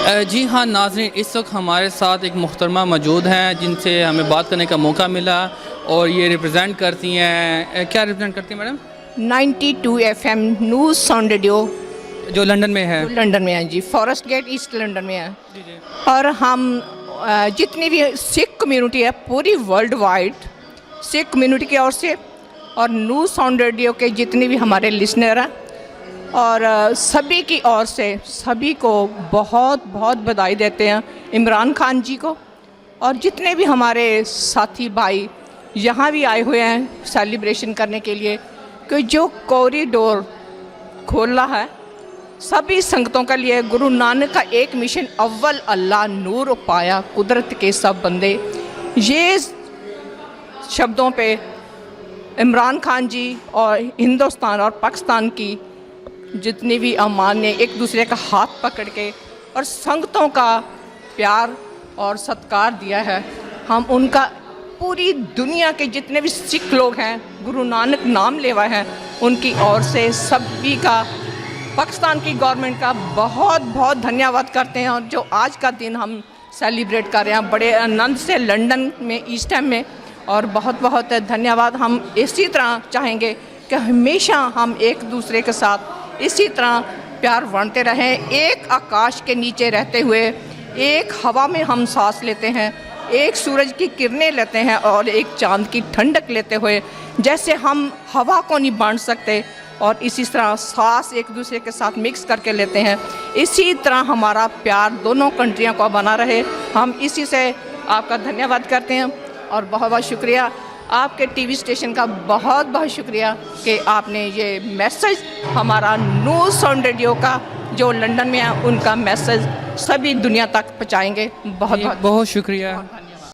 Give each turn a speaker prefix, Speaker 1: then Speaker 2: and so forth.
Speaker 1: जी हाँ नाज़रीन, इस वक्त हमारे साथ एक मुहतरमा मौजूद हैं जिनसे हमें बात करने का मौका मिला और ये रिप्रेजेंट करती हैं, क्या रिप्रेजेंट करती हैं madam?
Speaker 2: 92 FM news sound radio
Speaker 1: जो लंदन में है।
Speaker 2: लंदन में है जी, फॉरेस्ट गेट ईस्ट लंदन में है।
Speaker 1: जी जी।
Speaker 2: और हम जितनी भी सिख कम्युनिटी है पूरी वर्ल्ड वाइड सिख कम्युनिटी की ओर से और न्यूज़ साउंड रेडियो के जितने भी हमारे लिसनर हैं और सभी की ओर से सभी को बहुत बहुत बधाई देते हैं, इमरान खान जी को और जितने भी हमारे साथी भाई यहाँ भी आए हुए हैं सेलिब्रेशन करने के लिए कि जो कॉरिडोर खोला है सभी संगतों के लिए। गुरु नानक का एक मिशन, अव्वल अल्लाह नूर पाया कुदरत के सब बंदे, ये शब्दों पे इमरान खान जी और हिंदुस्तान और पाकिस्तान की जितनी भी अमान ने एक दूसरे का हाथ पकड़ के और संगतों का प्यार और सत्कार दिया है, हम उनका पूरी दुनिया के जितने भी सिख लोग हैं गुरु नानक नाम लेवा हैं उनकी ओर से सभी का, पाकिस्तान की गवर्नमेंट का बहुत बहुत धन्यवाद करते हैं। और जो आज का दिन हम सेलिब्रेट कर रहे हैं बड़े आनंद से लंदन में ईस्ट टाइम में, और बहुत बहुत धन्यवाद। हम इसी तरह चाहेंगे कि हमेशा हम एक दूसरे के साथ इसी तरह प्यार बांटते रहें, एक आकाश के नीचे रहते हुए, एक हवा में हम सांस लेते हैं, एक सूरज की किरणें लेते हैं और एक चांद की ठंडक लेते हुए, जैसे हम हवा को नहीं बांट सकते और इसी तरह सांस एक दूसरे के साथ मिक्स करके लेते हैं, इसी तरह हमारा प्यार दोनों कंट्रियों का बना रहे। हम इसी से आपका धन्यवाद करते हैं और बहुत बहुत शुक्रिया आपके टीवी स्टेशन का, बहुत बहुत शुक्रिया कि आपने ये मैसेज हमारा न्यूज़ साउंड रेडियो का जो लंदन में है उनका मैसेज सभी दुनिया तक पहुँचाएंगे। बहुत बहुत
Speaker 1: बहुत शुक्रिया।